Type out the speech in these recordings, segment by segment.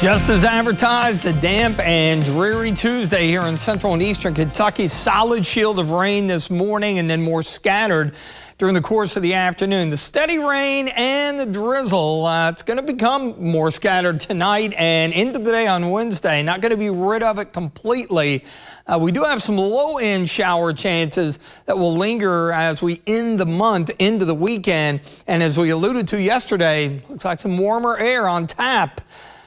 Just as advertised, a damp and dreary Tuesday here in central and eastern Kentucky. Solid shield of rain this morning and then more scattered during the course of the afternoon. The steady rain and the drizzle, it's going to become more scattered tonight and into the day on Wednesday. Not going to be rid of it completely. We do have some low-end shower chances that will linger as we end the month into the weekend. And as we alluded to yesterday, looks like some warmer air on tap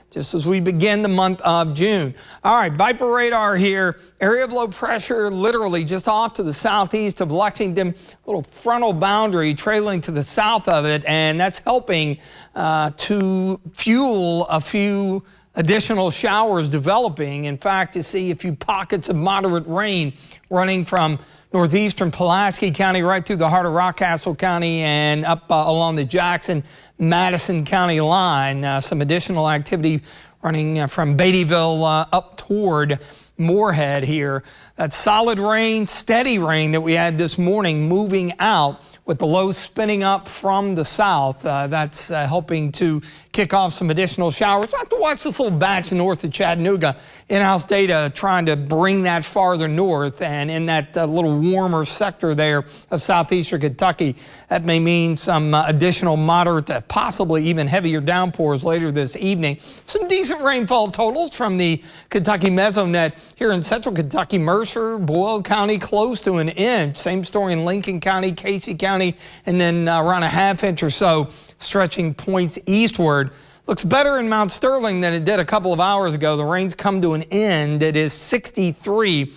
just as we begin the month of June. All right, Viper radar here. Area of low pressure literally just off to the southeast of Lexington. Little frontal boundary trailing to the south of it, and that's helping to fuel a few additional showers developing. In fact, you see a few pockets of moderate rain running from northeastern Pulaski County right through the heart of Rockcastle County and up along the Jackson-Madison County line. Some additional activity running from Beattyville up toward Moorhead here. That solid rain, steady rain that we had this morning moving out with the low spinning up from the south. That's helping to kick off some additional showers. We'll have to watch this little batch north of Chattanooga. In-house data trying to bring that farther north, and in that little warmer sector there of southeastern Kentucky, that may mean some additional moderate to possibly even heavier downpours later this evening. Some decent rainfall totals from the Kentucky Mesonet here in central Kentucky. Mercer, Boyle County, close to an inch. Same story in Lincoln County, Casey County, and then around a ½ inch or so stretching points eastward. Looks better in Mount Sterling than it did a couple of hours ago. The rain's come to an end. It is 63.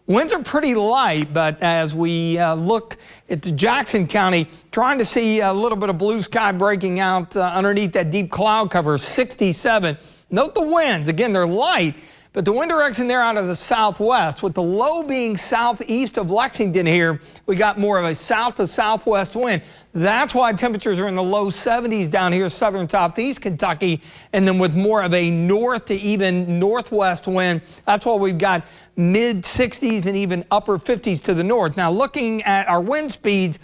Winds are pretty light, but as we look at Jackson County, trying to see a little bit of blue sky breaking out underneath that deep cloud cover, 67. Note the winds. Again, they're light, but the wind direction there out of the southwest, with the low being southeast of Lexington here, we got more of a south to southwest wind. That's why temperatures are in the low 70s down here, southern southeast Kentucky, and then with more of a north to even northwest wind, that's why we've got mid 60s and even upper 50s to the north. Now, looking at our wind speeds,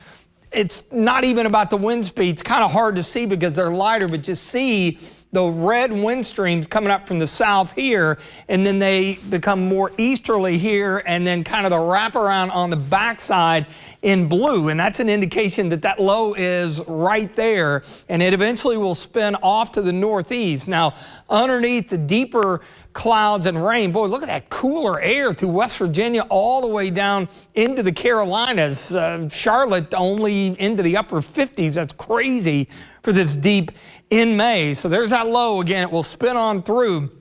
it's not even about the wind speeds. Kind of hard to see because they're lighter, but just see the red wind streams coming up from the south here, and then they become more easterly here, and then kind of the wraparound on the backside in blue. And that's an indication that that low is right there, and it eventually will spin off to the northeast. Now, underneath the deeper clouds and rain, boy, look at that cooler air through West Virginia all the way down into the Carolinas. Charlotte only into the upper 50s. That's crazy for this deep in May. So there's that low again. It will spin on through.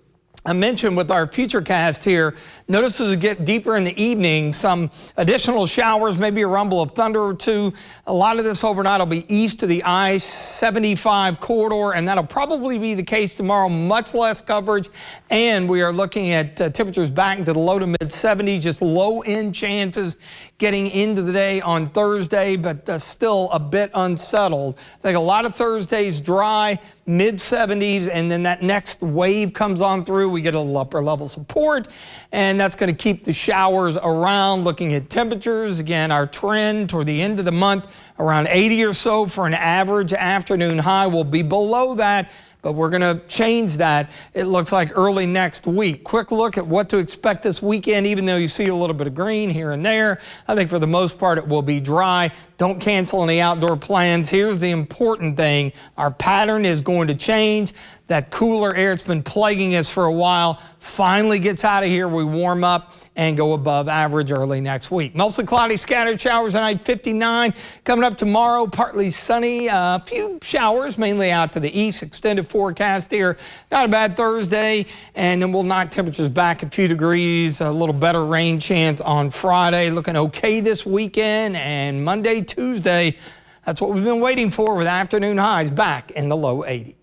I mentioned with our futurecast here, notice as we get deeper in the evening, some additional showers, maybe a rumble of thunder or two. A lot of this overnight will be east to the I-75 corridor, and that'll probably be the case tomorrow. Much less coverage, and we are looking at temperatures back into the low to mid 70s, just low-end chances getting into the day on Thursday, but still a bit unsettled. I think a lot of Thursdays dry, mid 70s, and then that next wave comes on through. We get a little upper level support, and that's going to keep the showers around. Looking at temperatures, again, our trend toward the end of the month, around 80 or so for an average afternoon high. Will be below that, but we're going to change that, it looks like, early next week. Quick look at what to expect this weekend, even though you see a little bit of green here and there. I think for the most part it will be dry. Don't cancel any outdoor plans. Here's the important thing. Our pattern is going to change. That cooler air that's been plaguing us for a while finally gets out of here. We warm up and go above average early next week. Mostly cloudy, scattered showers tonight, 59. Coming up tomorrow, partly sunny. A few showers, mainly out to the east. Extended forecast here. Not a bad Thursday. And then we'll knock temperatures back a few degrees. A little better rain chance on Friday. Looking okay this weekend. And Monday, Tuesday, that's what we've been waiting for, with afternoon highs back in the low 80s.